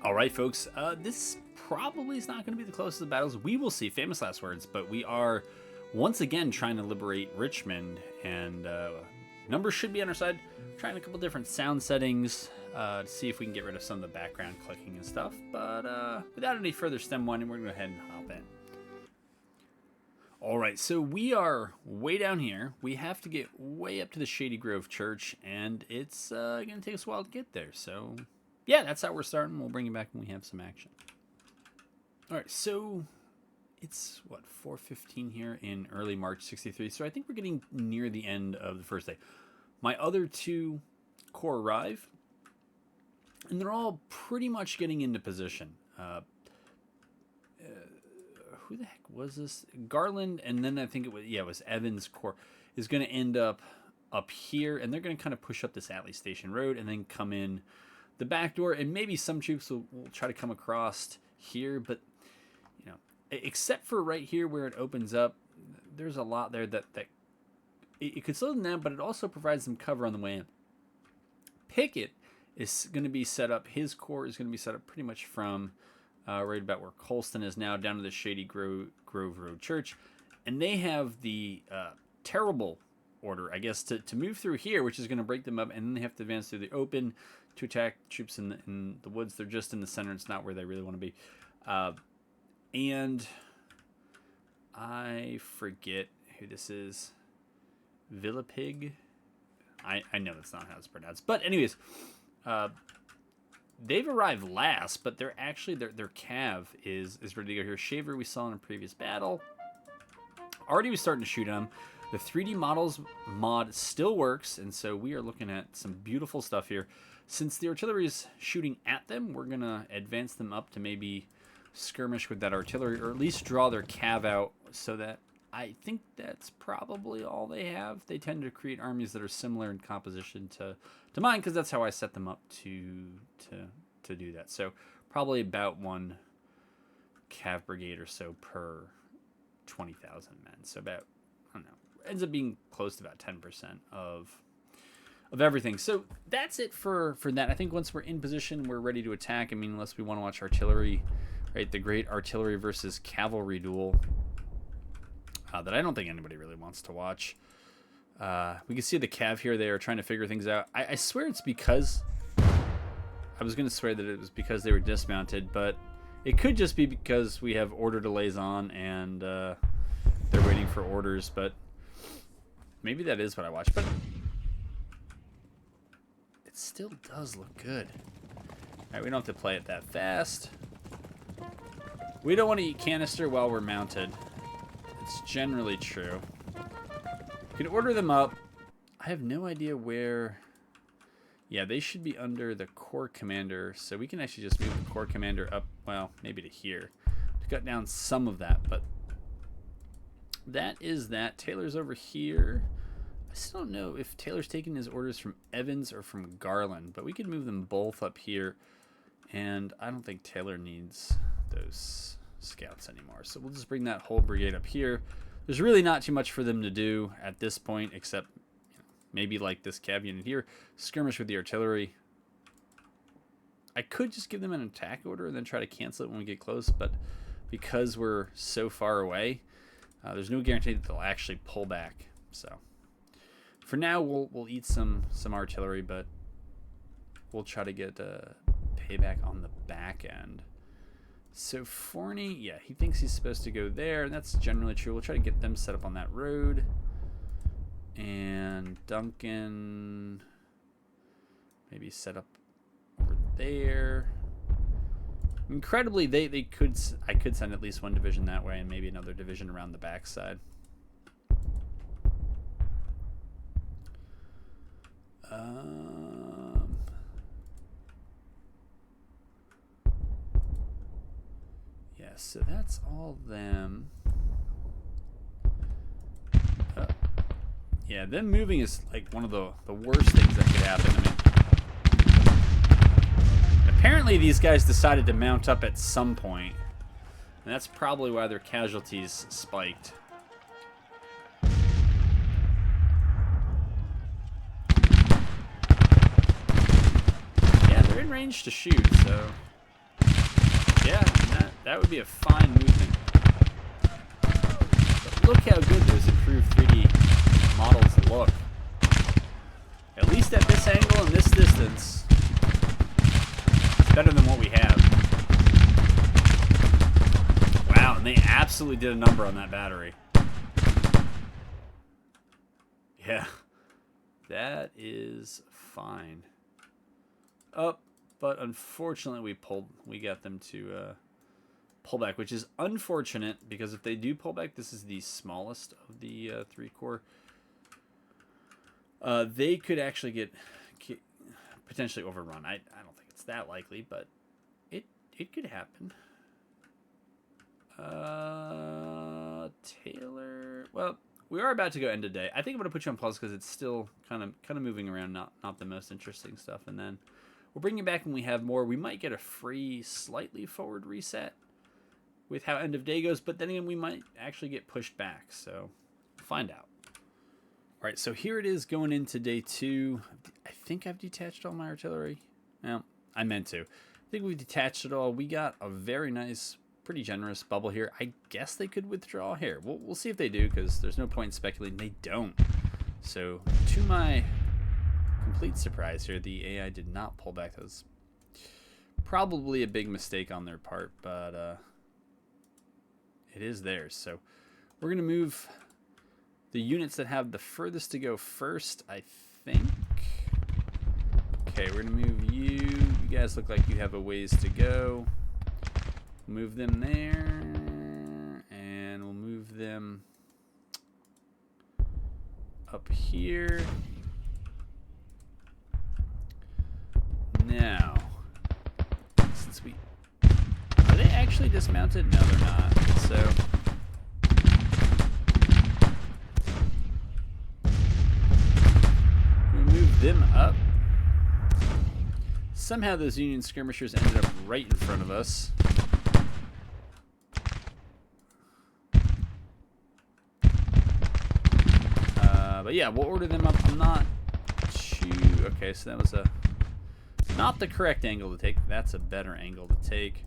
All right, folks. This probably is not going to be the closest of battles. We will see. Famous last words. But we are once again trying to liberate Richmond, and numbers should be on our side. We're trying a couple different sound settings to see if we can get rid of some of the background clicking and stuff. But without any further stem winding, we're going to go ahead and hop in. All right, so we are way down here. We have to get way up to the Shady Grove Church, and it's going to take us a while to get there. So, yeah, that's how we're starting. We'll bring you back when we have some action. All right, so it's, what, 4:15 here in early March 63. So I think we're getting near the end of the first day. My other two corps arrive, and they're all pretty much getting into position. Who the heck was this? Garland, and then I think it was Evans' corps is going to end up here, and they're going to kind of push up this Atlee Station Road and then come in the back door, and maybe some troops will try to come across here, but you know, except for right here where it opens up, there's a lot there that it could slow them down, but it also provides them cover on the way in. Pickett is going to be set up. His corps is going to be set up pretty much from right about where Colston is now, down to the Shady Grove Road Church. And they have the terrible order, I guess, to move through here, which is going to break them up. And then they have to advance through the open to attack troops in the woods. They're just in the center. It's not where they really want to be. And I forget who this is. Villapig? I know that's not how it's pronounced. But anyways, they've arrived last, but they're actually their cav is ready to go here. Shaver we saw in a previous battle. Already was starting to shoot at them. The 3D models mod still works, and so we are looking at some beautiful stuff here. Since the artillery is shooting at them, we're gonna advance them up to maybe skirmish with that artillery, or at least draw their cav out, so that I think that's probably all they have. They tend to create armies that are similar in composition to mine, because that's how I set them up to do that. So probably about one cav brigade or so per 20,000 men. So about, I don't know, ends up being close to about 10% of everything. So that's it for that. I think once we're in position, we're ready to attack. I mean, unless we want to watch artillery, right? The great artillery versus cavalry duel. That I don't think anybody really wants to watch. We can see the cav here. They are trying to figure things out. I swear it's because... I was going to swear that it was because they were dismounted, but it could just be because we have order delays on and they're waiting for orders, but maybe that is what I watched. But it still does look good. All right, we don't have to play it that fast. We don't want to eat canister while we're mounted. It's generally true. You can order them up. I have no idea where... Yeah, they should be under the Corps Commander, so we can actually just move the Corps Commander up, well, maybe to here, to cut down some of that, but that is that. Taylor's over here. I still don't know if Taylor's taking his orders from Evans or from Garland, but we could move them both up here, and I don't think Taylor needs those scouts anymore, so we'll just bring that whole brigade up here. There's really not too much for them to do at this point, except maybe like this cav unit here, skirmish with the artillery. I could just give them an attack order and then try to cancel it when we get close, but because we're so far away, there's no guarantee that they'll actually pull back. So for now, we'll eat some artillery, but we'll try to get payback on the back end. So Forney, yeah, he thinks he's supposed to go there, and that's generally true. We'll try to get them set up on that road. And Duncan, maybe set up over there. Incredibly, I could send at least one division that way, and maybe another division around the backside. Yeah, so that's all them. Yeah, them moving is like one of the worst things that could happen. I mean, apparently these guys decided to mount up at some point, and that's probably why their casualties spiked. Yeah, they're in range to shoot, so Yeah, that would be a fine movement. But look how good those improved 3D models look. At least at this angle and this distance, it's better than what we have. Wow, and they absolutely did a number on that battery. Yeah, that is fine. Up, but unfortunately we got them to pull back, which is unfortunate because if they do pull back, this is the smallest of the 3-core. They could actually get potentially overrun. I don't think it's that likely, but it could happen. Taylor. Well, we are about to go end of day. I think I'm gonna put you on pause because it's still kind of moving around, not the most interesting stuff. And then we'll bring you back when we have more. We might get a free, slightly forward reset with how end of day goes, but then again, we might actually get pushed back. So find out. All right, so here it is going into day 2. I think I've detached all my artillery. No, I meant to. I think we've detached it all. We got a very nice, pretty generous bubble here. I guess they could withdraw here. We'll see if they do, because there's no point in speculating. They don't. So, to my complete surprise here, the AI did not pull back. That was probably a big mistake on their part, but it is theirs. So, we're going to move the units that have the furthest to go first, I think. Okay, we're going to move you. You guys look like you have a ways to go. Move them there, and we'll move them up here. Now, since are they actually dismounted? No, they're not. So we'll move them up. Somehow those Union skirmishers ended up right in front of us. But yeah, we'll order them up. I'm not too... Okay, so that was not the correct angle to take. That's a better angle to take.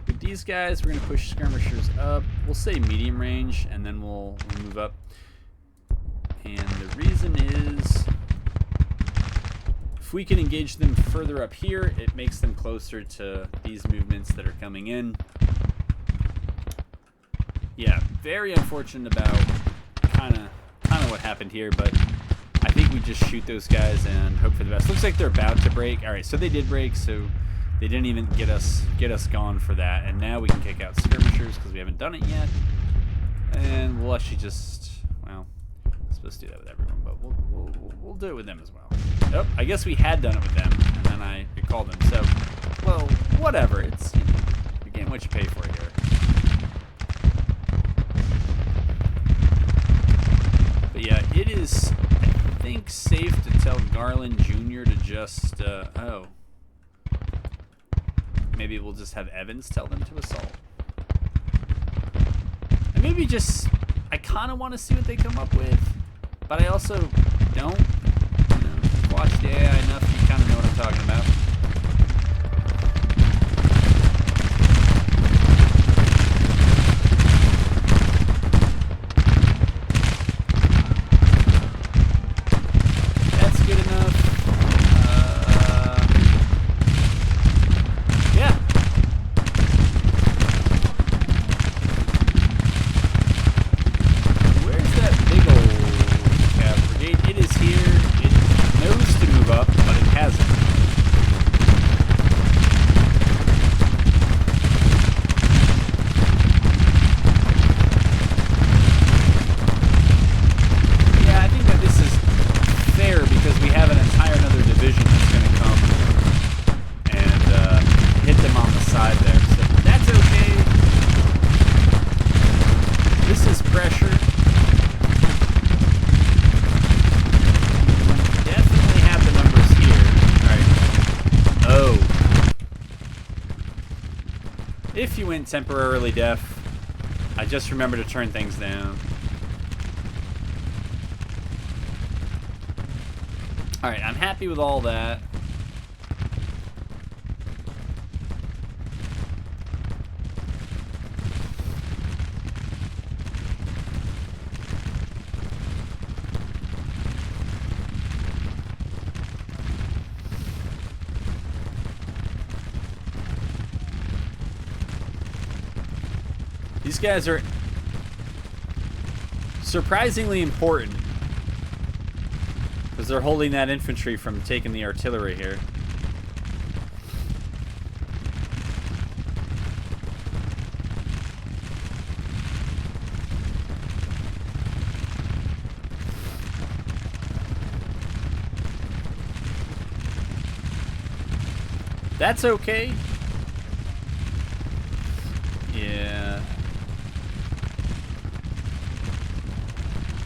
With these guys, we're going to push skirmishers up. We'll say medium range, and then we'll move up. And the reason is, if we can engage them further up here, it makes them closer to these movements that are coming in. Yeah, very unfortunate about kind of what happened here, but I think we just shoot those guys and hope for the best. Looks like they're about to break. All right, so they did break, so they didn't even get us gone for that. And now we can kick out skirmishers because we haven't done it yet. And we'll actually just, well, I'm supposed to do that with everyone, but we'll do it with them as well. Oh, I guess we had done it with them, and then I recalled them. So, well, whatever. It's, you know, you're getting what you pay for here. But yeah, it is, I think, safe to tell Garland Jr. to just, oh. Maybe we'll just have Evans tell them to assault. And maybe just, I kind of want to see what they come up with, but I also don't. You know, if you watch the AI enough, you kind of know what I'm talking about. If you went temporarily deaf, I just remember to turn things down. Alright, I'm happy with all that. These guys are surprisingly important because they're holding that infantry from taking the artillery here. That's okay. Yeah.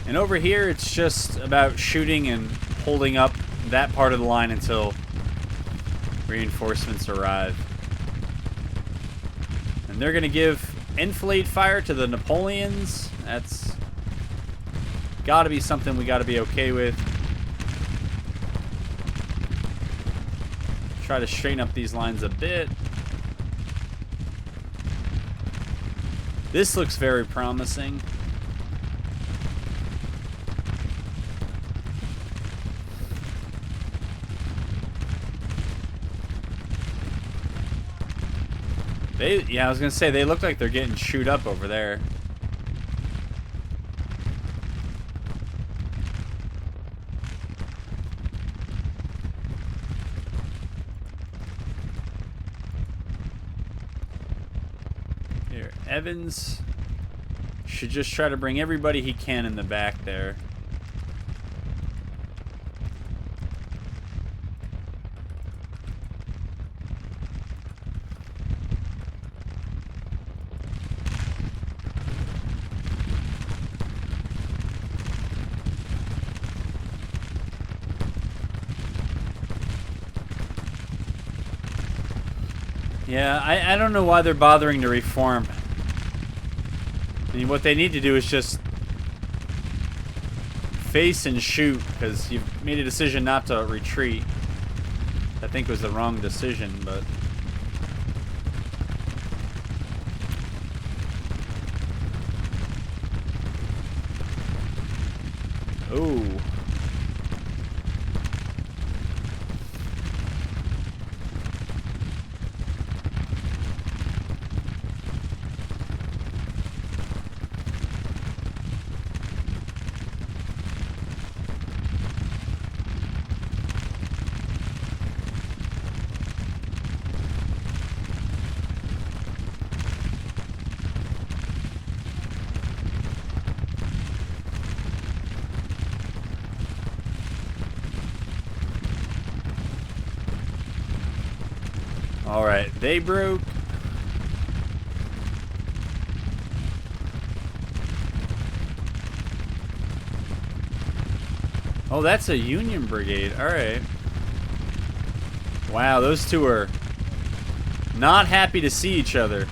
And over here, it's just about shooting and holding up that part of the line until reinforcements arrive. And they're going to give enfilade fire to the Napoleons. That's got to be something we got to be okay with. Try to straighten up these lines a bit. This looks very promising. Yeah, I was gonna say they look like they're getting chewed up over there. Here, Evans should just try to bring everybody he can in the back there. Yeah, I don't know why they're bothering to reform. I mean, what they need to do is just face and shoot, because you've made a decision not to retreat. I think it was the wrong decision, but... Ooh. Alright, they broke. Oh, that's a Union brigade. Alright. Wow, those two are not happy to see each other.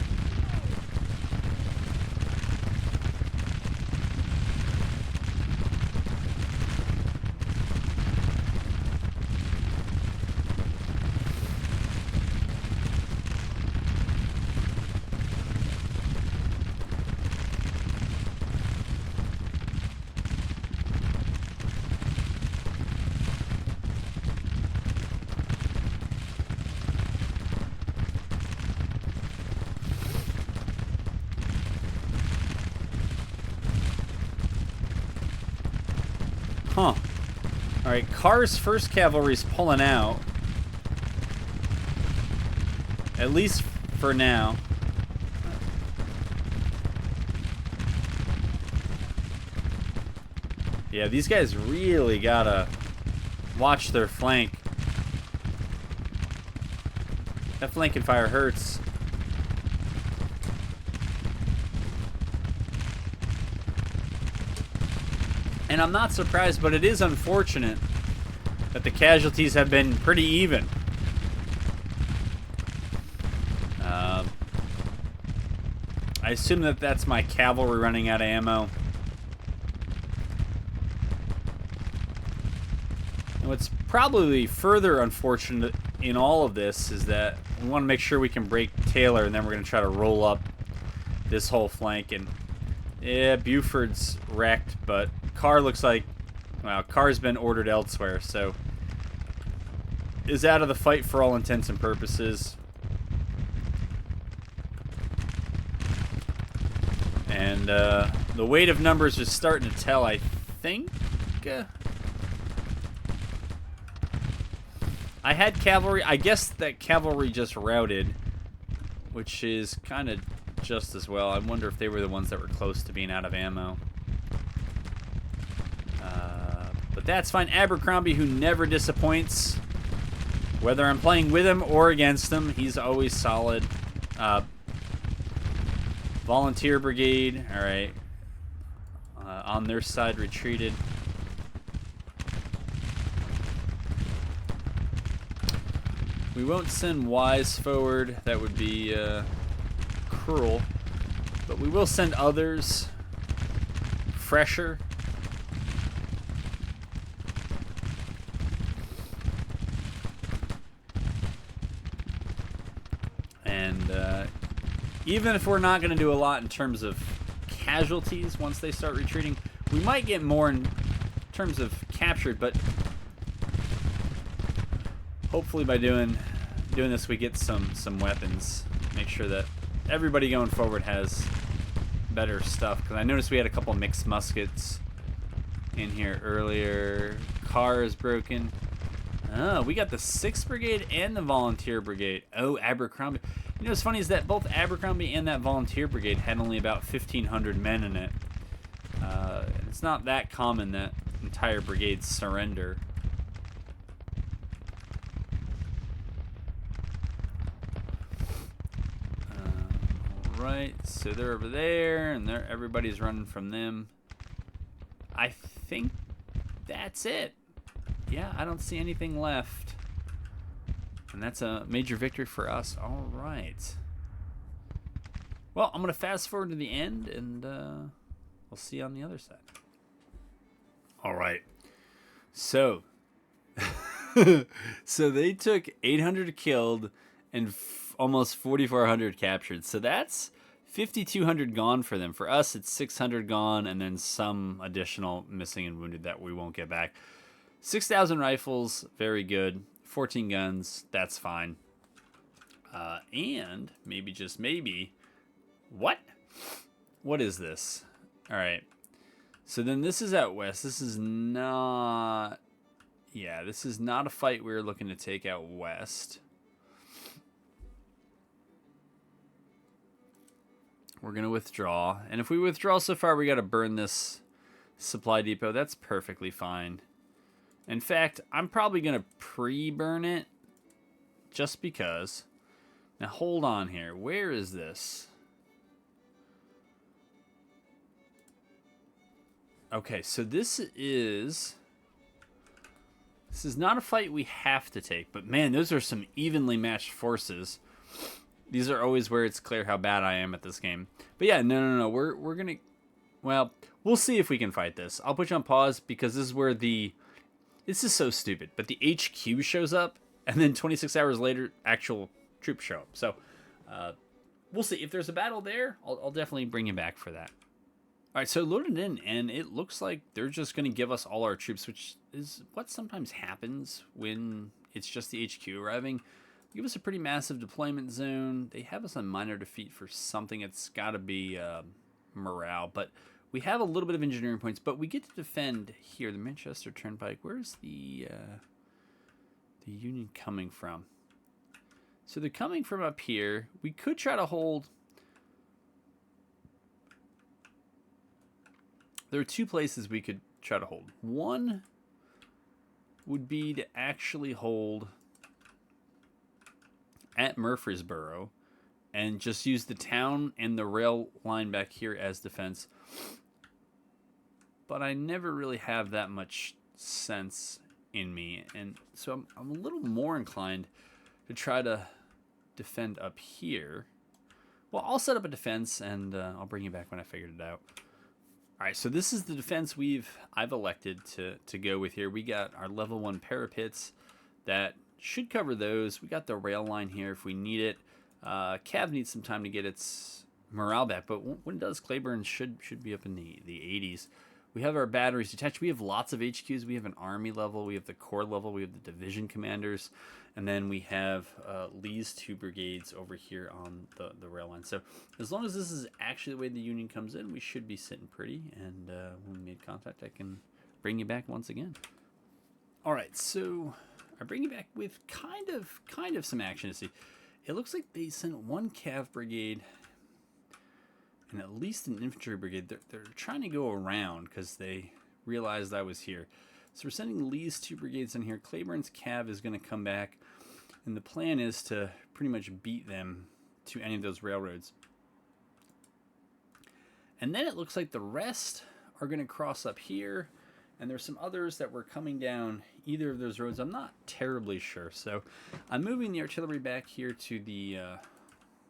Huh. Alright, Carr's first cavalry's pulling out. At least for now. Yeah, these guys really gotta watch their flank. That flank and fire hurts. And I'm not surprised, but it is unfortunate that the casualties have been pretty even. I assume that that's my cavalry running out of ammo. And what's probably further unfortunate in all of this is that we want to make sure we can break Taylor, and then we're going to try to roll up this whole flank. And yeah, Buford's wrecked, but Carr looks like, well, Carr's been ordered elsewhere, so is out of the fight for all intents and purposes. And the weight of numbers is starting to tell, I think. I had cavalry. I guess that cavalry just routed, which is kind of just as well. I wonder if they were the ones that were close to being out of ammo. But that's fine. Abercrombie, who never disappoints, whether I'm playing with him or against him, he's always solid. Volunteer Brigade, all right. On their side, retreated. We won't send Wise forward. That would be cruel. But we will send others. Fresher. And even if we're not going to do a lot in terms of casualties once they start retreating, we might get more in terms of captured, but hopefully by doing this we get some weapons. Make sure that everybody going forward has better stuff, because I noticed we had a couple mixed muskets in here earlier. Car is broken. Oh, we got the 6th Brigade and the Volunteer Brigade. Oh, Abercrombie. You know what's funny is that both Abercrombie and that Volunteer Brigade had only about 1,500 men in it. It's not that common that entire brigades surrender. Alright, so they're over there, and everybody's running from them. I think that's it. Yeah, I don't see anything left. And that's a major victory for us. All right. Well, I'm going to fast forward to the end, and we'll see you on the other side. All right. So, so they took 800 killed and almost 4,400 captured. So that's 5,200 gone for them. For us, it's 600 gone, and then some additional missing and wounded that we won't get back. 6,000 rifles, very good. 14 guns, that's fine. And maybe, just maybe, what? What is this? All right. So then this is out west. This is not... Yeah, this is not a fight we're looking to take out west. We're going to withdraw. And if we withdraw so far, we got to burn this supply depot. That's perfectly fine. In fact, I'm probably going to pre-burn it just because. Now, hold on here. Where is this? Okay, so this is not a fight we have to take, but man, those are some evenly matched forces. These are always where it's clear how bad I am at this game. But yeah, no. We're going to... Well, we'll see if we can fight this. I'll put you on pause because this is where the... This is so stupid, but the HQ shows up, and then 26 hours later, actual troops show up. So, we'll see. If there's a battle there, I'll definitely bring you back for that. All right, so loaded in, and it looks like they're just going to give us all our troops, which is what sometimes happens when it's just the HQ arriving. Give us a pretty massive deployment zone. They have us on minor defeat for something. It's got to be morale, but... We have a little bit of engineering points, but we get to defend here. The Manchester Turnpike. Where's the Union coming from? So they're coming from up here. We could try to hold... There are two places we could try to hold. One would be to actually hold at Murfreesboro and just use the town and the rail line back here as defense. But I never really have that much sense in me, and so I'm a little more inclined to try to defend up here. Well, I'll set up a defense, and I'll bring you back when I figured it out. All right, so this is the defense I've elected to go with here. We got our level 1 parapets that should cover those. We got the rail line here if we need it. Cav needs some time to get its morale back, but when it does, Claiborne should be up in the 80s. We have our batteries detached. We have lots of HQs. We have an army level. We have the corps level. We have the division commanders. And then we have Lee's 2 brigades over here on the rail line. So as long as this is actually the way the Union comes in, we should be sitting pretty. And when we made contact, I can bring you back once again. All right, so I bring you back with kind of some action to see. It looks like they sent 1 cav brigade and at least an infantry brigade. They're trying to go around because they realized I was here. So we're sending Lee's 2 brigades in here. Claiborne's cav is going to come back, and the plan is to pretty much beat them to any of those railroads. And then it looks like the rest are going to cross up here, and there's some others that were coming down either of those roads. I'm not terribly sure. So I'm moving the artillery back here to the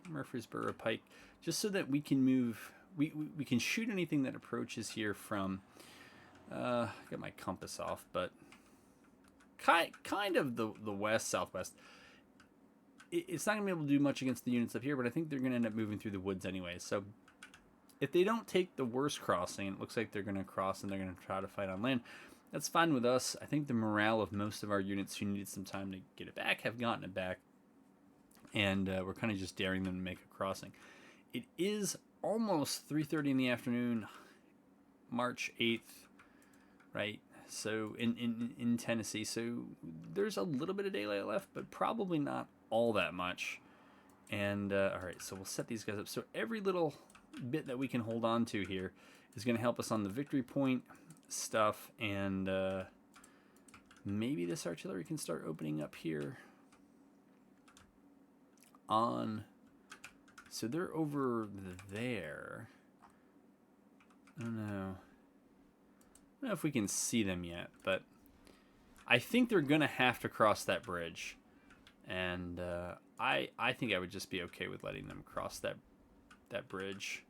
Murfreesboro Pike, just so that we can move, we can shoot anything that approaches here from, I got my compass off, but kind of the west, southwest. It's not going to be able to do much against the units up here, but I think they're going to end up moving through the woods anyway. So if they don't take the worst crossing, it looks like they're going to cross and they're going to try to fight on land. That's fine with us. I think the morale of most of our units who needed some time to get it back have gotten it back. And we're kind of just daring them to make a crossing. It is almost 3:30 in the afternoon, March 8th, right? So in Tennessee. So there's a little bit of daylight left, but probably not all that much. And all right, so we'll set these guys up. So every little bit that we can hold on to here is going to help us on the victory point stuff. And maybe this artillery can start opening up here on, so they're over there. I don't know if we can see them yet, but I think they're gonna have to cross that bridge, and I think I would just be okay with letting them cross that bridge.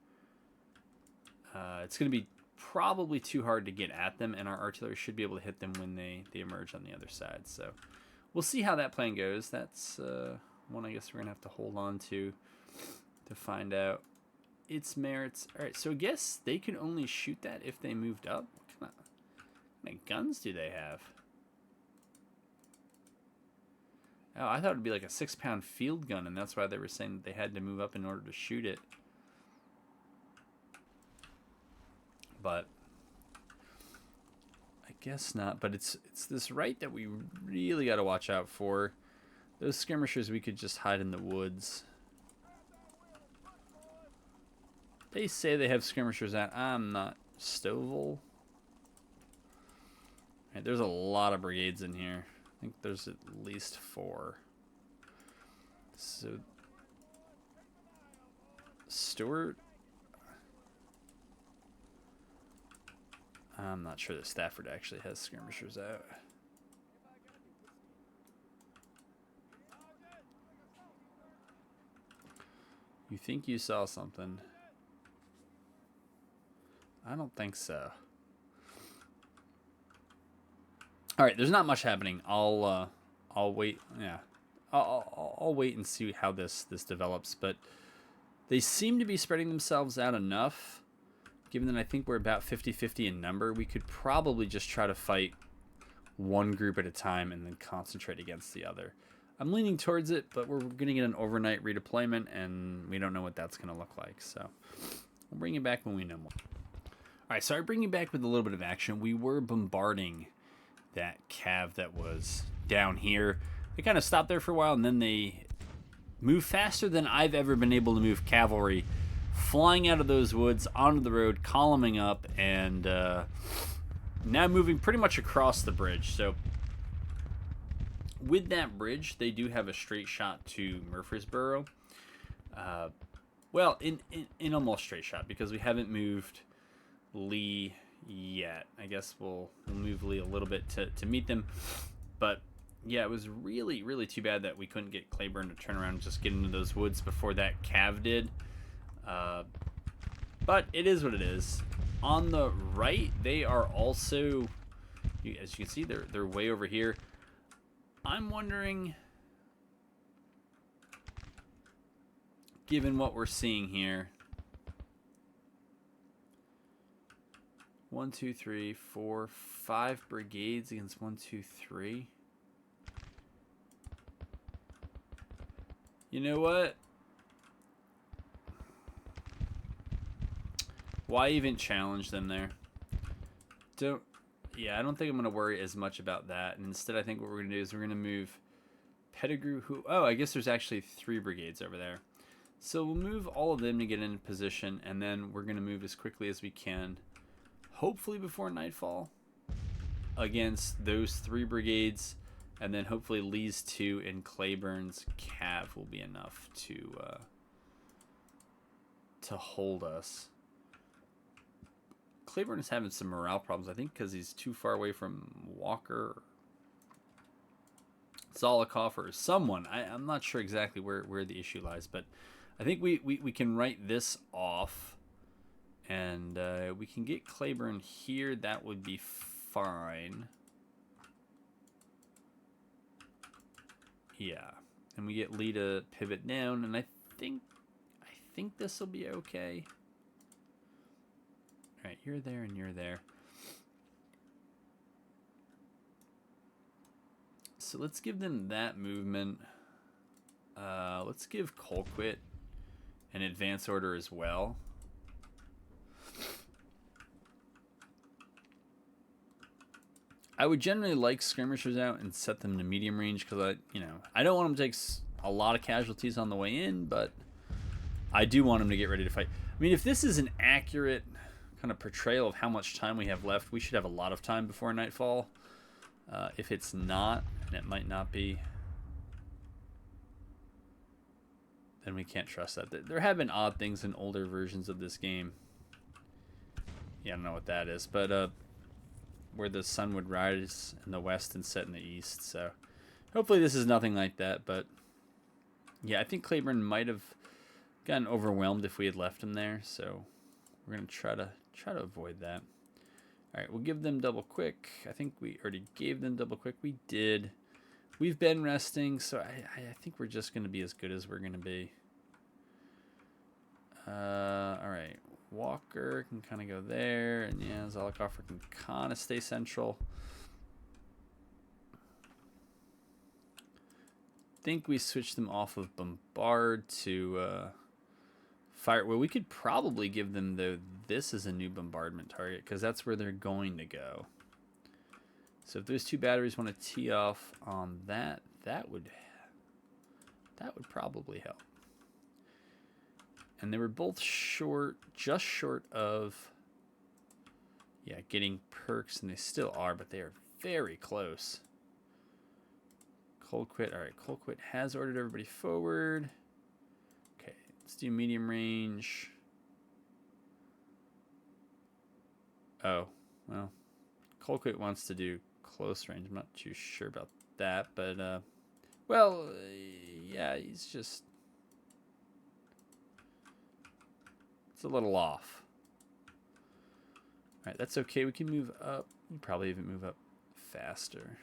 It's gonna be probably too hard to get at them, and our artillery should be able to hit them when they emerge on the other side. So we'll see how that plan goes. That's one I guess we're gonna have to hold on to find out its merits. All right, so I guess they can only shoot that if they moved up. What kind of guns do they have? Oh, I thought it'd be like a 6-pound field gun, and that's why they were saying that they had to move up in order to shoot it. But I guess not. But it's this right that we really got to watch out for. Those skirmishers, we could just hide in the woods. They say they have skirmishers at, I'm not, Stovall. Right, there's a lot of brigades in here. I think there's at least 4. So Stewart. I'm not sure that Stafford actually has skirmishers out. You think you saw something? I don't think so. All right, there's not much happening. I'll wait. Yeah, I'll wait and see how this develops. But they seem to be spreading themselves out enough. Given that I think we're about 50-50 in number, we could probably just try to fight one group at a time and then concentrate against the other. I'm leaning towards it, but we're going to get an overnight redeployment, and we don't know what that's going to look like. So we'll bring you back when we know more. All right, so I bring you back with a little bit of action. We were bombarding that cav that was down here. They kind of stopped there for a while, and then they moved faster than I've ever been able to move cavalry, flying out of those woods onto the road, columning up, and now moving pretty much across the bridge. So with that bridge, they do have a straight shot to Murfreesboro. Well, in almost straight shot, because we haven't moved Lee yet. I guess we'll move Lee a little bit to meet them. But yeah, it was really, really too bad that we couldn't get Claiborne to turn around and just get into those woods before that cav did. But it is what it is. On the right, they are also, as you can see, they're way over here. I'm wondering, given what we're seeing here, 1, 2, 3, 4, 5 brigades against 1, 2, 3. You know what? Why even challenge them there? Yeah, I don't think I'm going to worry as much about that. And instead, I think what we're going to do is we're going to move Pettigrew. Oh, I guess there's actually 3 brigades over there. So we'll move all of them to get into position, and then we're going to move as quickly as we can, hopefully before nightfall, against those 3 brigades, and then hopefully Lee's 2 and Claiborne's cav will be enough to hold us. Claiborne is having some morale problems, I think, because he's too far away from Walker, Zolikoff, or someone. I'm not sure exactly where the issue lies, but I think we can write this off, and we can get Claiborne here. That would be fine. Yeah, and we get Lee to pivot down, and I think this will be okay. All right, you're there and you're there. So let's give them that movement. Let's give Colquitt an advance order as well. I would generally like skirmishers out and set them to medium range because I don't want them to take a lot of casualties on the way in, but I do want them to get ready to fight. I mean, if this is an accurate kind of portrayal of how much time we have left, we should have a lot of time before nightfall. If it's not, and it might not be, then we can't trust that. There have been odd things in older versions of this game. Yeah, I don't know what that is, but where the sun would rise in the west and set in the east. So hopefully this is nothing like that. But yeah, I think Claiborne might have gotten overwhelmed if we had left him there. So we're gonna try to avoid that. All right, we'll give them double quick. I think we already gave them double quick. We did. We've been resting, so I think we're just gonna be as good as we're gonna be. All right. Walker can kind of go there, and yeah, Zolikoff can kind of stay central. I think we switched them off of Bombard to Fire. Well, we could probably give them this as a new bombardment target because that's where they're going to go. So if those 2 batteries want to tee off on that would probably help. And they were both just short of, yeah, getting perks, and they still are, but they are very close. Colquitt, all right, Colquitt has ordered everybody forward. Okay, let's do medium range. Oh, well, Colquitt wants to do close range. I'm not too sure about that, but, well, yeah, he's just... It's a little off. All right, that's okay. We can move up. We probably even move up faster.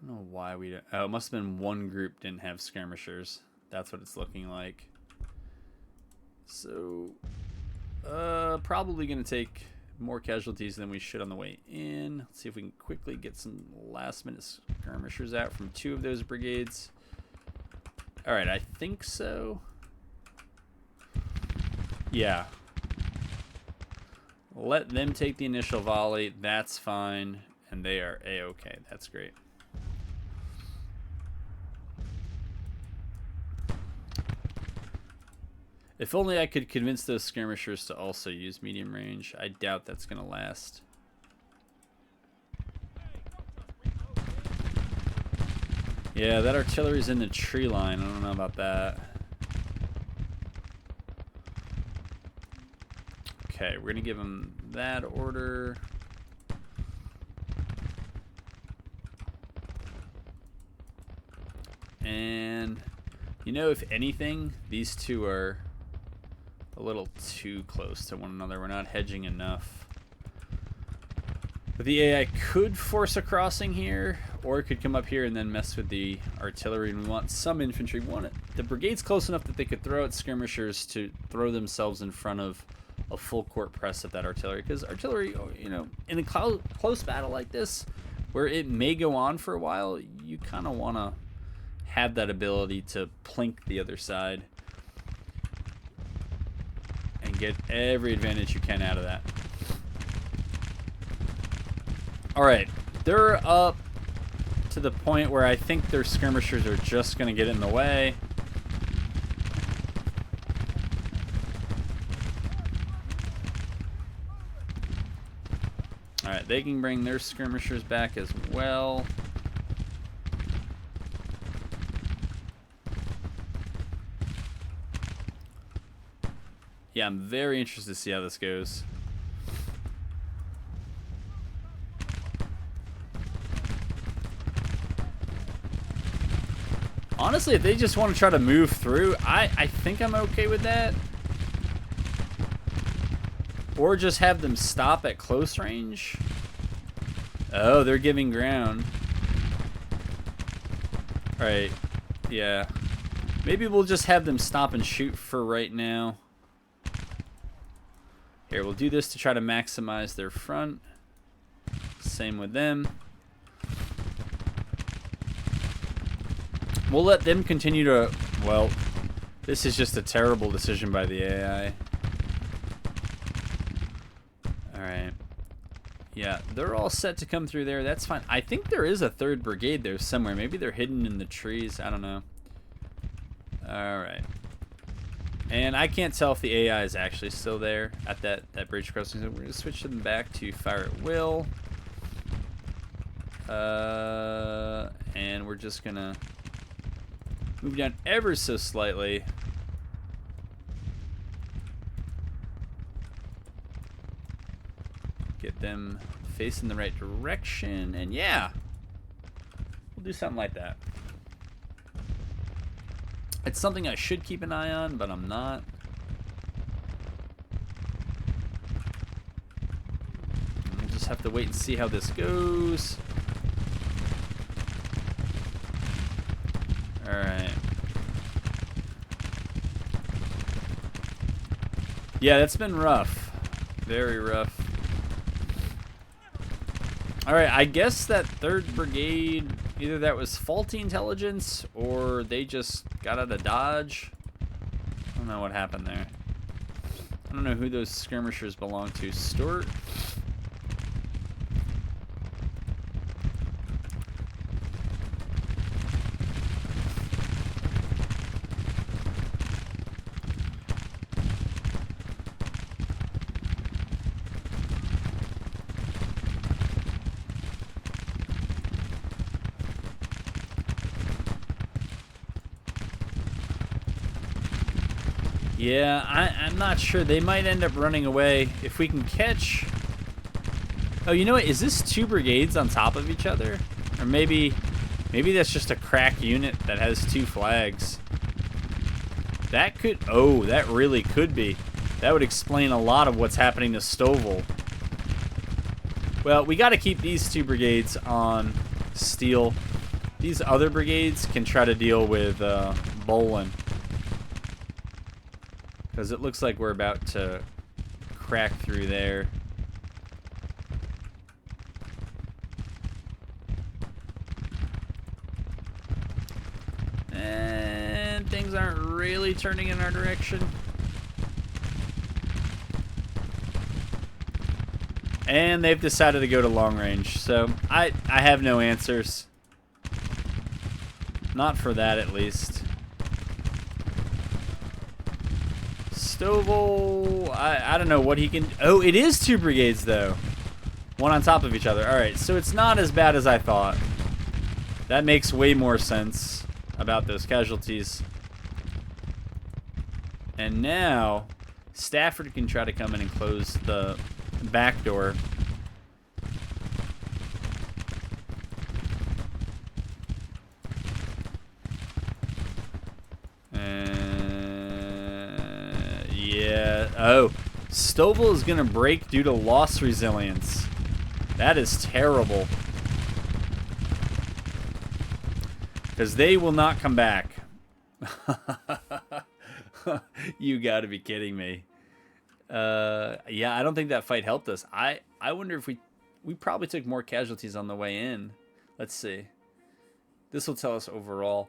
I don't know why we don't. Oh, it must have been one group didn't have skirmishers. That's what it's looking like. So, probably going to take more casualties than we should on the way in. Let's see if we can quickly get some last minute skirmishers out from 2 of those brigades. All right, I think so. Yeah. Let them take the initial volley. That's fine. And they are A-okay. That's great. If only I could convince those skirmishers to also use medium range. I doubt that's going to last. Yeah, that artillery's in the tree line. I don't know about that. Okay, we're going to give them that order. And, you know, if anything, these 2 are a little too close to one another. We're not hedging enough. But the AI could force a crossing here, or it could come up here and then mess with the artillery, and we want some infantry. We want it. The brigade's close enough that they could throw out skirmishers to throw themselves in front of a full court press of that artillery. Because artillery, you know, in a close battle like this, where it may go on for a while, you kind of want to have that ability to plink the other side and get every advantage you can out of that. Alright, they're up to the point where I think their skirmishers are just going to get in the way. Alright, they can bring their skirmishers back as well. Yeah, I'm very interested to see how this goes. Honestly, if they just want to try to move through, I think I'm okay with that. Or just have them stop at close range. Oh, they're giving ground. Alright, yeah. Maybe we'll just have them stop and shoot for right now. Here, we'll do this to try to maximize their front. Same with them. We'll let them continue to... Well, this is just a terrible decision by the AI. Alright. Yeah, they're all set to come through there. That's fine. I think there is a third brigade there somewhere. Maybe they're hidden in the trees. I don't know. Alright. And I can't tell if the AI is actually still there at that bridge crossing. So we're going to switch them back to fire at will. And we're just going to move down ever so slightly. Get them facing the right direction. And yeah, we'll do something like that. It's something I should keep an eye on, but I'm not. We'll just have to wait and see how this goes. Alright. Yeah, that's been rough. Very rough. Alright, I guess that 3rd Brigade, either that was faulty intelligence or they just got out of dodge. I don't know what happened there. I don't know who those skirmishers belong to. Stuart? Yeah, I'm not sure. They might end up running away. If we can catch... Oh, you know what? Is this 2 brigades on top of each other? Or maybe that's just a crack unit that has 2 flags. That could... Oh, that really could be. That would explain a lot of what's happening to Stovall. Well, we got to keep these 2 brigades on steel. These other brigades can try to deal with Bolin. Because it looks like we're about to crack through there. And things aren't really turning in our direction. And they've decided to go to long range. So I have no answers. Not for that, at least. Stovall, I don't know what he can... Oh, it is 2 brigades, though. One on top of each other. Alright, so it's not as bad as I thought. That makes way more sense about those casualties. And now, Stafford can try to come in and close the back door. Yeah. Oh, Stovall is going to break due to loss resilience. That is terrible. Because they will not come back. You gotta be kidding me. Yeah, I don't think that fight helped us. I wonder if we probably took more casualties on the way in. Let's see. This will tell us overall.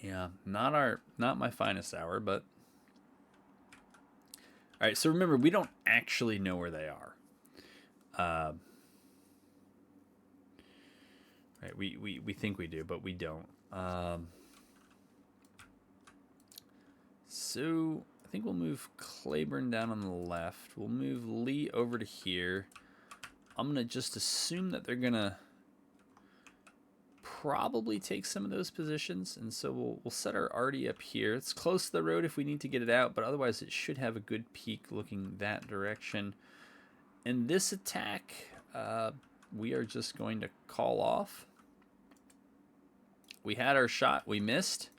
Yeah, not my finest hour, but all right. So remember, we don't actually know where they are. Right, we think we do, but we don't. So I think we'll move Claiborne down on the left. We'll move Lee over to here. I'm gonna just assume that they're gonna probably take some of those positions, and so we'll set our arty up here. It's close to the road if we need to get it out, but otherwise it should have a good peak looking that direction. And this attack, we are just going to call off. We had our shot, we missed,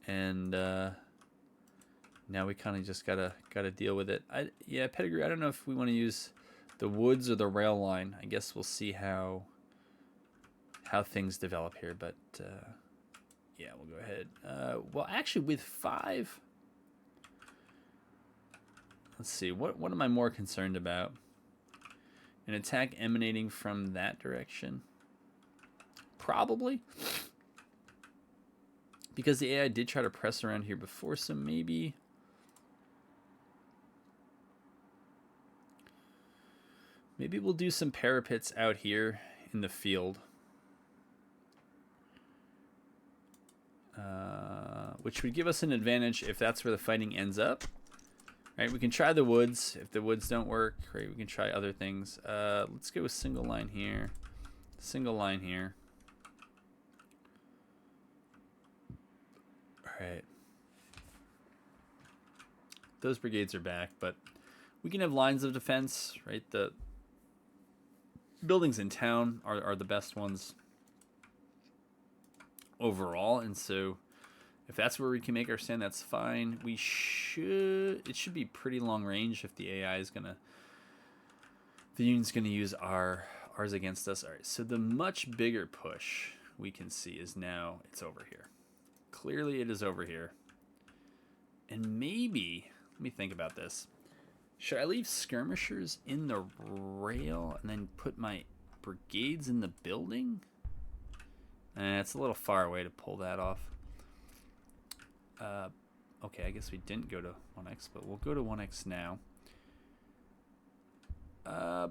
and now we kind of just gotta deal with it. Yeah, Pettigrew, I don't know if we want to use the woods or the rail line. I guess we'll see how things develop here, but yeah, we'll go ahead. Well, actually, with 5, let's see. What am I more concerned about? An attack emanating from that direction? Probably. Because the AI did try to press around here before, so maybe we'll do some parapets out here in the field. Which would give us an advantage if that's where the fighting ends up. Right, we can try the woods. If the woods don't work, right, we can try other things. Let's go with single line here. Single line here. Alright. Those brigades are back, but we can have lines of defense, right? The buildings in town are the best ones overall, and so if that's where we can make our stand, that's fine. It should be pretty long range if the AI is gonna, the Union's gonna use ours against us. All right, so the much bigger push we can see is now it's over here. Clearly it is over here. And maybe, let me think about this. Should I leave skirmishers in the rail and then put my brigades in the building? It's a little far away to pull that off. Okay, I guess we didn't go to 1x, but we'll go to 1x now. Alright,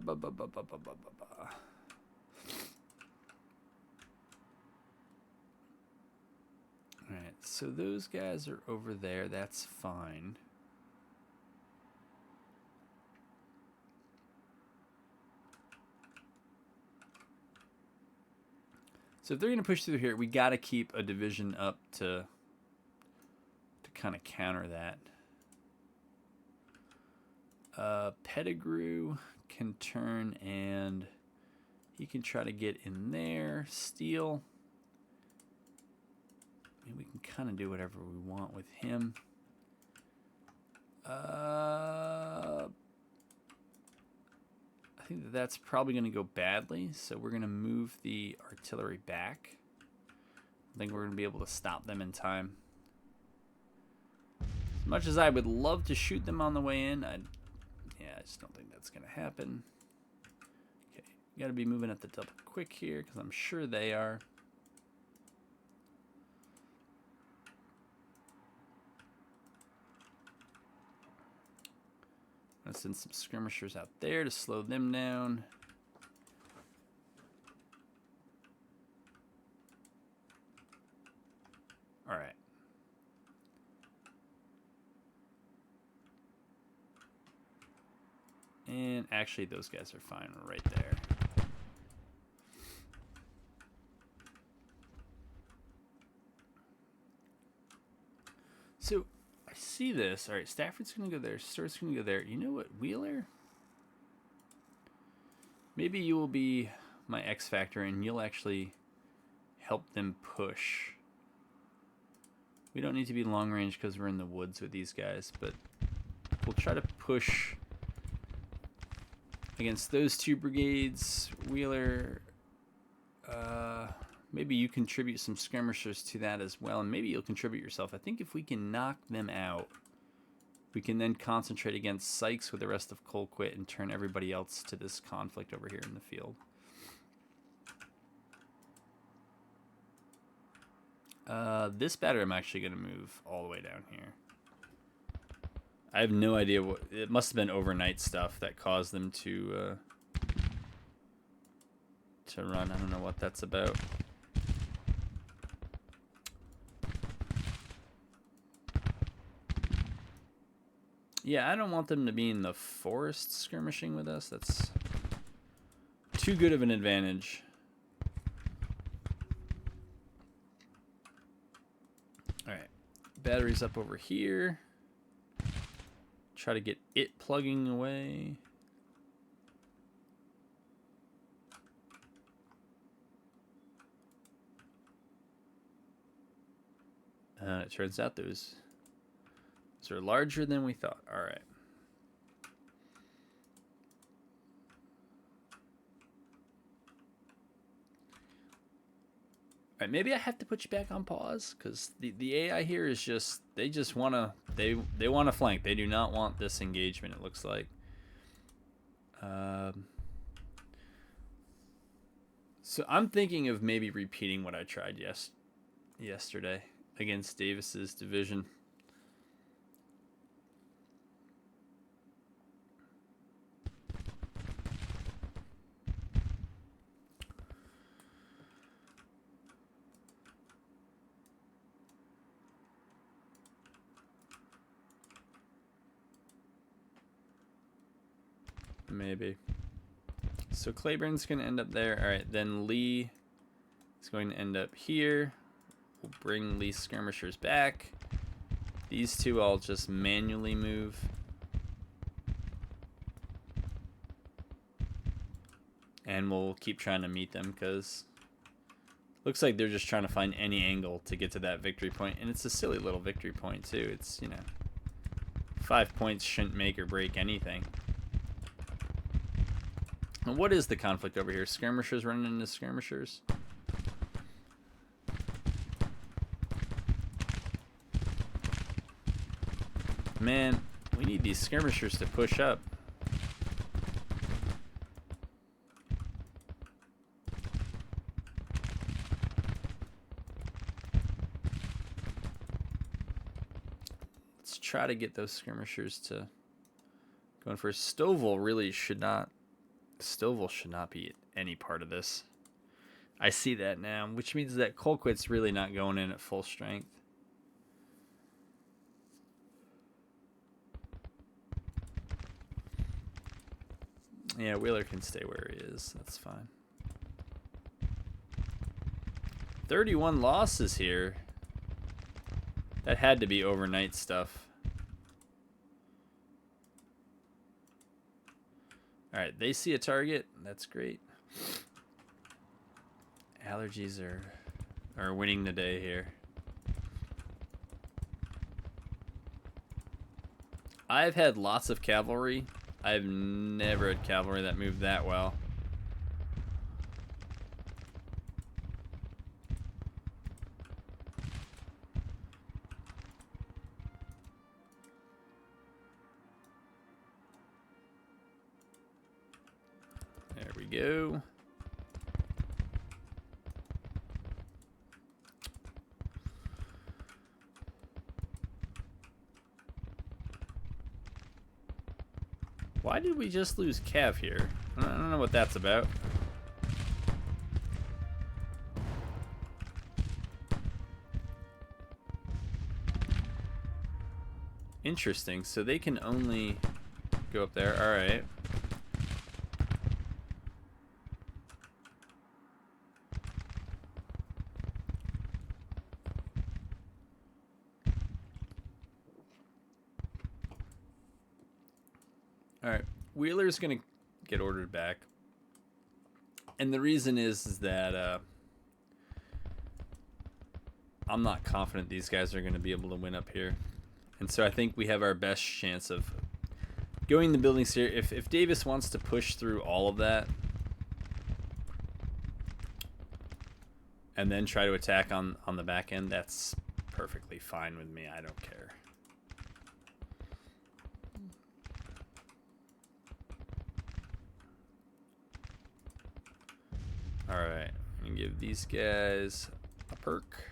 so those guys are over there. That's fine. So if they're going to push through here, we got to keep a division up to kind of counter that. Pettigrew can turn and he can try to get in there. Steele. And we can kind of do whatever we want with him. I think that's probably going to go badly, so we're going to move the artillery back. I think we're going to be able to stop them in time. As much as I would love to shoot them on the way in, I just don't think that's going to happen. Okay, you got to be moving at the double quick here, because I'm sure they are. I'm going to send some skirmishers out there to slow them down. All right. And actually, those guys are fine right there. So I see this. All right, Stafford's going to go there. Stewart's going to go there. You know what, Wheeler? Maybe you will be my X factor and you'll actually help them push. We don't need to be long range because we're in the woods with these guys, but we'll try to push against those two brigades. Wheeler, maybe you contribute some skirmishers to that as well, and maybe you'll contribute yourself. I think if we can knock them out, we can then concentrate against Sykes with the rest of Colquitt and turn everybody else to this conflict over here in the field. This battery I'm actually going to move all the way down here. I have no idea what... It must have been overnight stuff that caused them to run. I don't know what that's about. Yeah, I don't want them to be in the forest skirmishing with us. That's too good of an advantage. Alright. Batteries up over here. Try to get it plugging away. It turns out those are larger than we thought. All right. All right, maybe I have to put you back on pause because the AI here is just they just wanna they wanna flank. They do not want this engagement. It looks like. So I'm thinking of maybe repeating what I tried yesterday against Davis's division. Maybe. So Claiborne's going to end up there. All right, then Lee is going to end up here. We'll bring Lee's skirmishers back. These two I'll just manually move. And we'll keep trying to meet them because looks like they're just trying to find any angle to get to that victory point. And it's a silly little victory point too. It's, you know, 5 points shouldn't make or break anything. And what is the conflict over here? Skirmishers running into skirmishers? Man, we need these skirmishers to push up. Let's try to get those skirmishers to going first. Stovall really should not... Stovall should not be any part of this. I see that now, which means that Colquitt's really not going in at full strength. Yeah, Wheeler can stay where he is. That's fine. 31 losses here. That had to be overnight stuff. Alright, they see a target. That's great. Allergies are winning the day here. I've had lots of cavalry. I've never had cavalry that moved that well. There we go. Why did we just lose Cav here? I don't know what that's about. Interesting. So they can only go up there. All right. Alright, Wheeler's going to get ordered back. And the reason is that I'm not confident these guys are going to be able to win up here. And so I think we have our best chance of Going in the buildings here, if Davis wants to push through all of that and then try to attack on the back end, that's perfectly fine with me. I don't care. Alright, I'm going to give these guys a perk.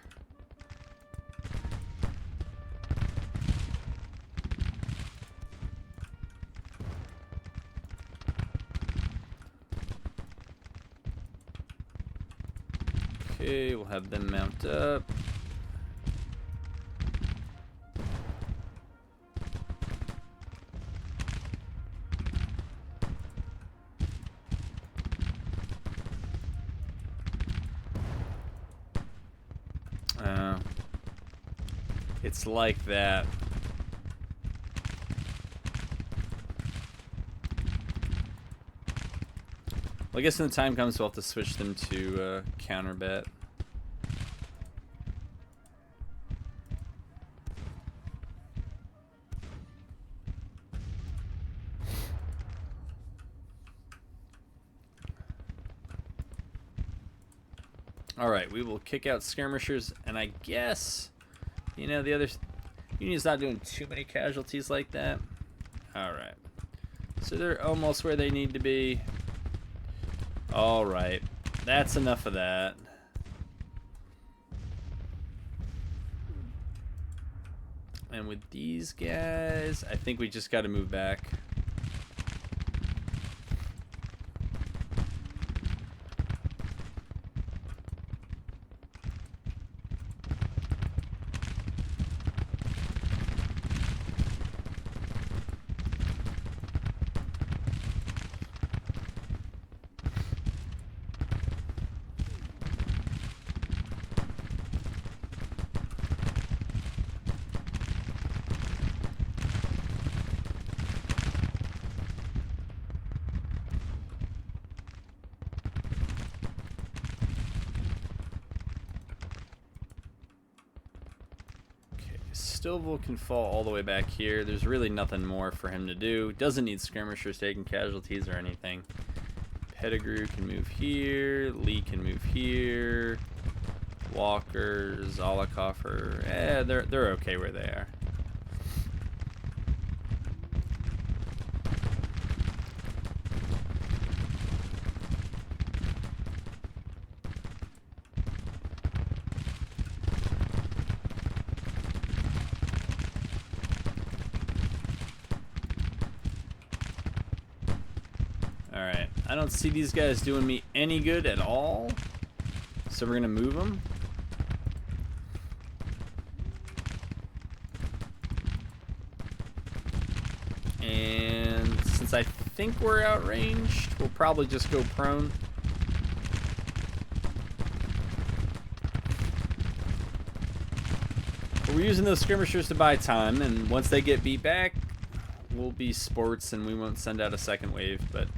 Okay, we'll have them mount up. It's like that. Well, I guess when the time comes, we'll have to switch them to counter bet. Alright, we will kick out skirmishers, and I guess, you know, the other union's not doing too many casualties like that. Alright. So they're almost where they need to be. Alright. That's enough of that. And with these guys, I think we just got to move back. Stovall can fall all the way back here. There's really nothing more for him to do. Doesn't need skirmishers taking casualties or anything. Pettigrew can move here. Lee can move here. Walker, Zolokoffer. They're okay where they are. Alright, I don't see these guys doing me any good at all, so we're going to move them. And since I think we're outranged, we'll probably just go prone. But we're using those skirmishers to buy time, and once they get beat back, we'll be sports and we won't send out a second wave, but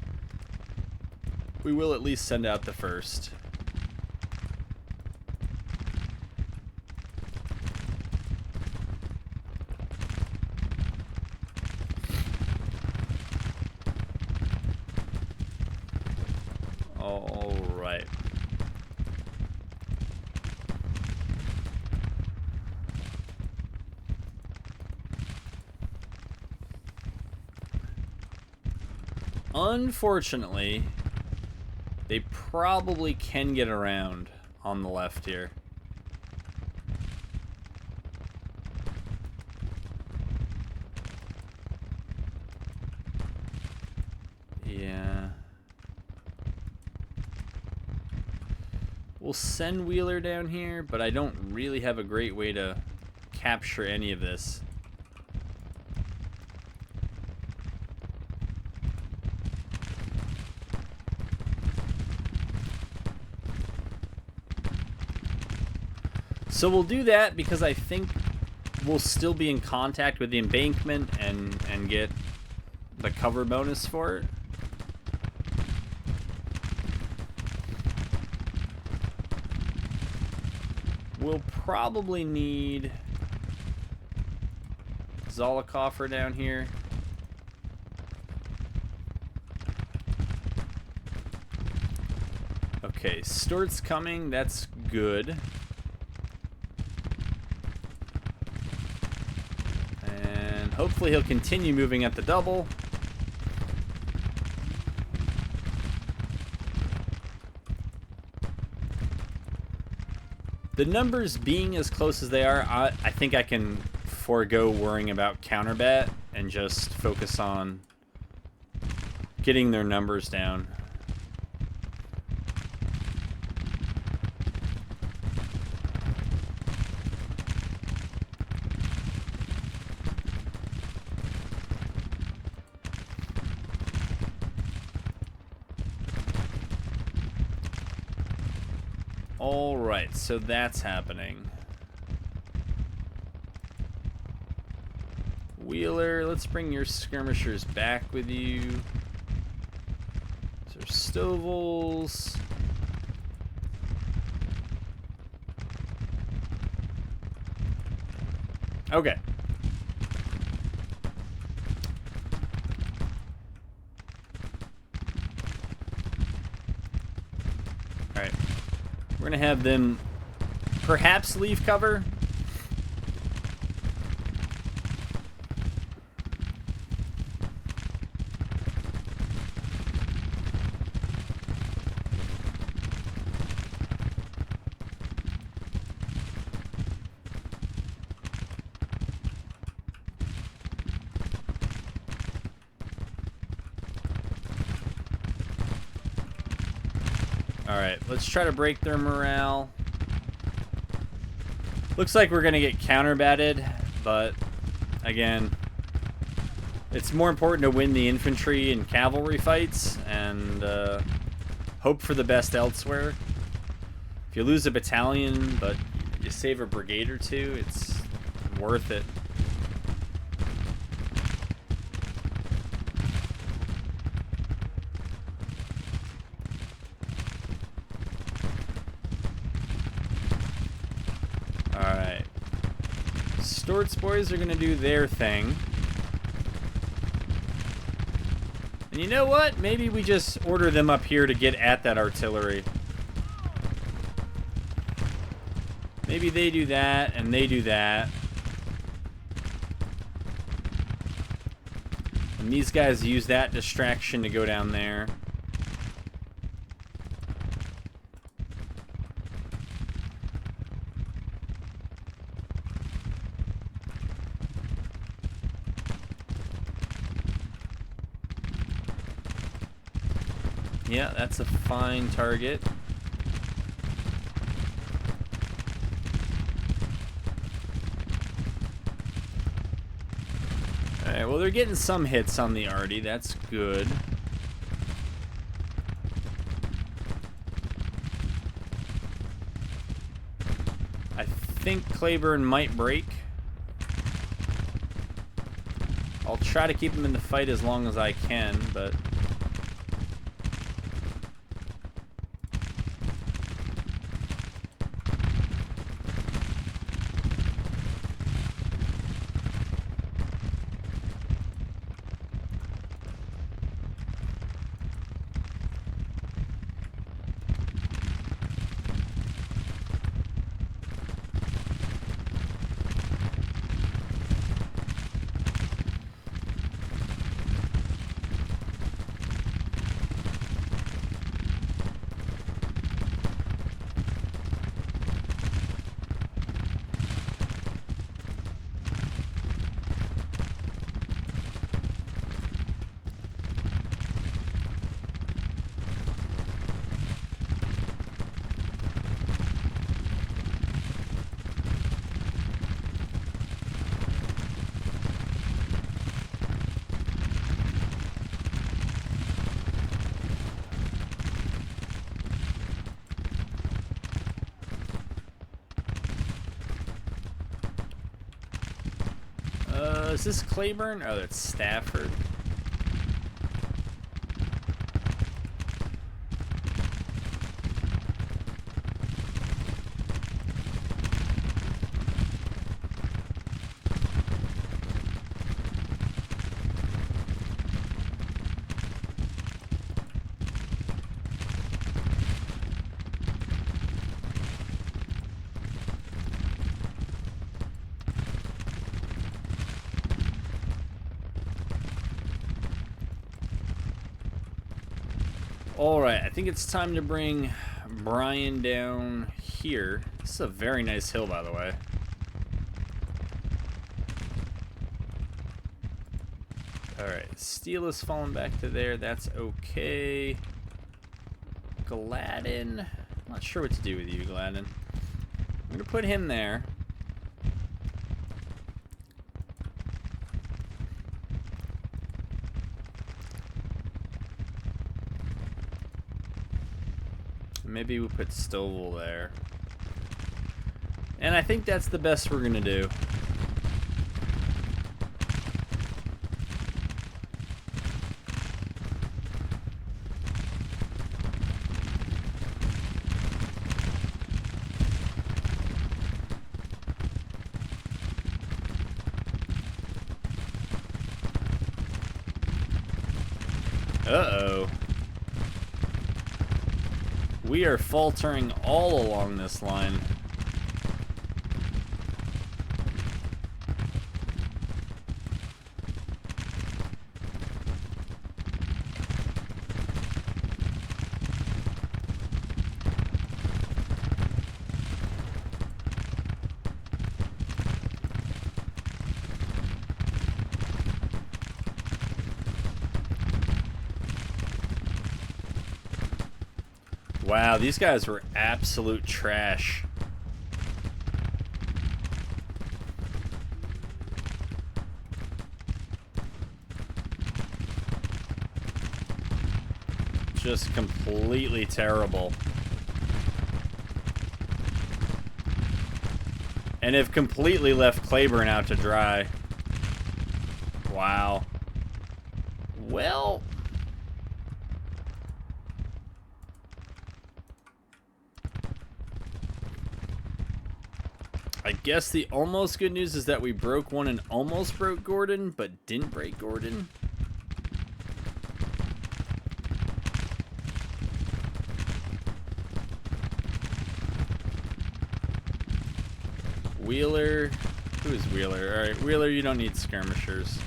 we will at least send out the first. All right. Unfortunately, they probably can get around on the left here. Yeah. We'll send Wheeler down here, but I don't really have a great way to capture any of this. So we'll do that because I think we'll still be in contact with the embankment and get the cover bonus for it. We'll probably need Zolokoffer down here. Okay, Stort's coming. That's good. And hopefully he'll continue moving at the double. The numbers being as close as they are, I think I can forego worrying about counterbat and just focus on getting their numbers down. Alright, so that's happening. Wheeler, let's bring your skirmishers back with you. So Stovals. Okay. Alright. We're going to have them perhaps leave cover. Alright, let's try to break their morale. Looks like we're going to get counterbatted, but again, it's more important to win the infantry and cavalry fights and hope for the best elsewhere. If you lose a battalion, but you save a brigade or two, it's worth it. Alright. Stort's boys are going to do their thing. And you know what? Maybe we just order them up here to get at that artillery. Maybe they do that, and they do that. And these guys use that distraction to go down there. Yeah, that's a fine target. Alright, well, they're getting some hits on the arty. That's good. I think Claiborne might break. I'll try to keep him in the fight as long as I can, but... is this Claiborne? Oh, that's Stafford. Alright, I think it's time to bring Brian down here. This is a very nice hill, by the way. Alright, steel is falling back to there. That's okay. Gladden. I'm not sure what to do with you, Gladden. I'm going to put him there. Maybe we put Stovall there. And I think that's the best we're going to do. Uh-oh. We are faltering all along this line. Wow, these guys were absolute trash. Just completely terrible. And have completely left Claiborne out to dry. Wow. Well... I guess the almost good news is that we broke one and almost broke Gordon, but didn't break Gordon. Wheeler. Who is Wheeler? Alright, Wheeler, you don't need skirmishers.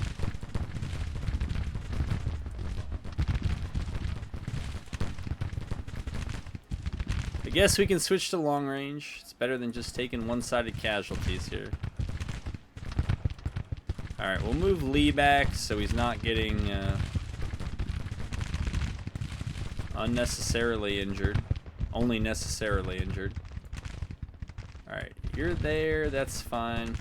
I guess we can switch to long range. It's better than just taking one-sided casualties here. Alright, we'll move Lee back so he's not getting unnecessarily injured. Only necessarily injured. Alright, you're there, that's fine.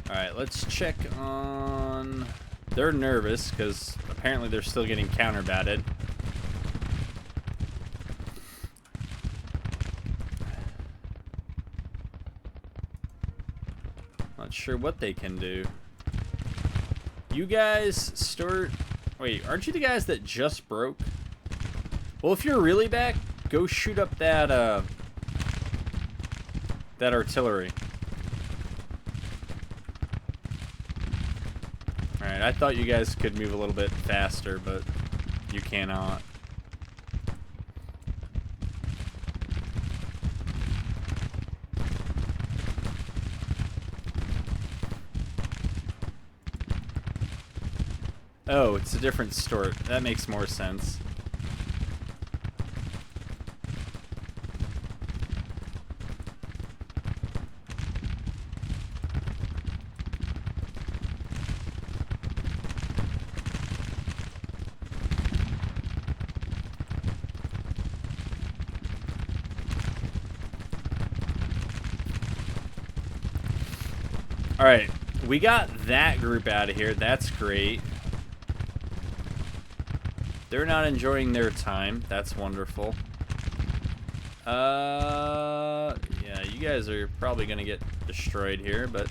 Alright, let's check on... They're nervous, because apparently they're still getting counterbatted. Not sure what they can do. You guys start... Wait, aren't you the guys that just broke? Well, if you're really back, go shoot up that, that artillery. Alright, I thought you guys could move a little bit faster, but you cannot. Oh, it's a different Stort. That makes more sense. Alright, we got that group out of here. That's great. They're not enjoying their time. That's wonderful. Yeah, you guys are probably going to get destroyed here, but...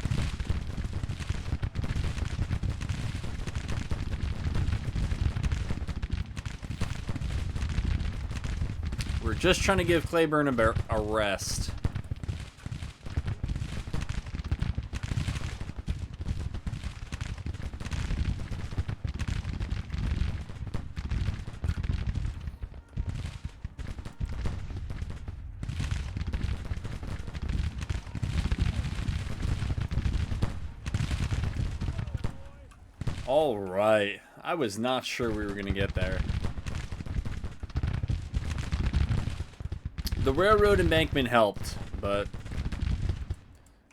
We're just trying to give Claiborne a rest. All right. I was not sure we were going to get there. The railroad embankment helped, but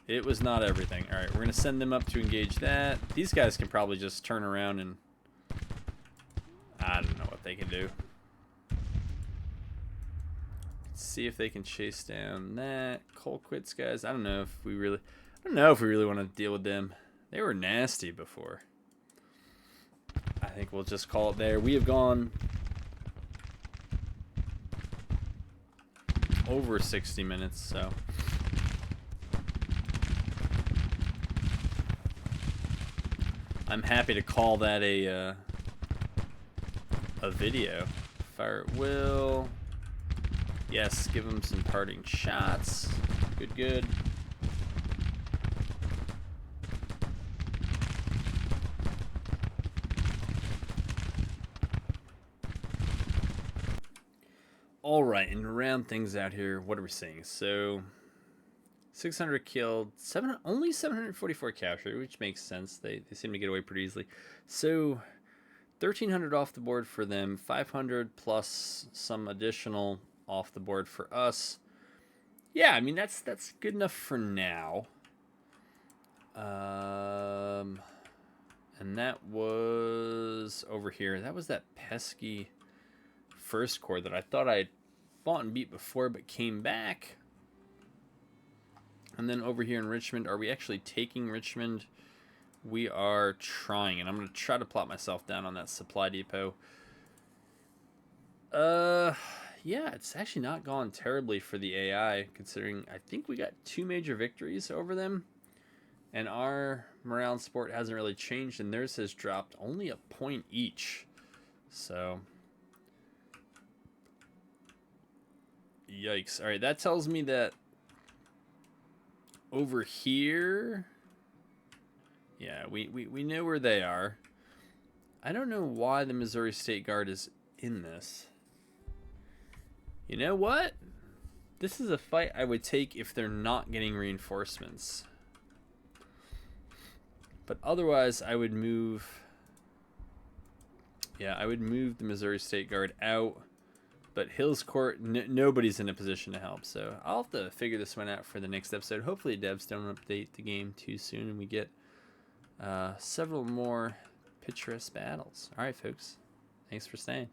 it was not everything. All right, we're going to send them up to engage that. These guys can probably just turn around and... I don't know what they can do. Let's see if they can chase down that. Colquitt's guys. I don't know if we really want to deal with them. They were nasty before. I think we'll just call it there. We have gone over 60 minutes, so I'm happy to call that a video. Fire at will. Yes, give him some parting shots. Good, good. All right, and to round things out here, what are we seeing? So, 600 killed, only 744 captured, which makes sense. They seem to get away pretty easily. So, 1,300 off the board for them, 500 plus some additional off the board for us. Yeah, I mean, that's good enough for now. And that was over here. That was that pesky first corps that I thought I had fought and beat before, but came back. And then over here in Richmond, are we actually taking Richmond? We are trying, and I'm going to try to plot myself down on that supply depot. Yeah, it's actually not gone terribly for the AI, considering I think we got 2 major victories over them. And our morale and support hasn't really changed, and theirs has dropped only a point each. So, yikes. All right, that tells me that over here, yeah, we know where they are. I don't know why the Missouri State Guard is in this. You know what? This is a fight I would take if they're not getting reinforcements. But otherwise, I would move... Yeah, I would move the Missouri State Guard out. But Hills Court, nobody's in a position to help. So I'll have to figure this one out for the next episode. Hopefully devs don't update the game too soon and we get several more picturesque battles. All right, folks. Thanks for staying.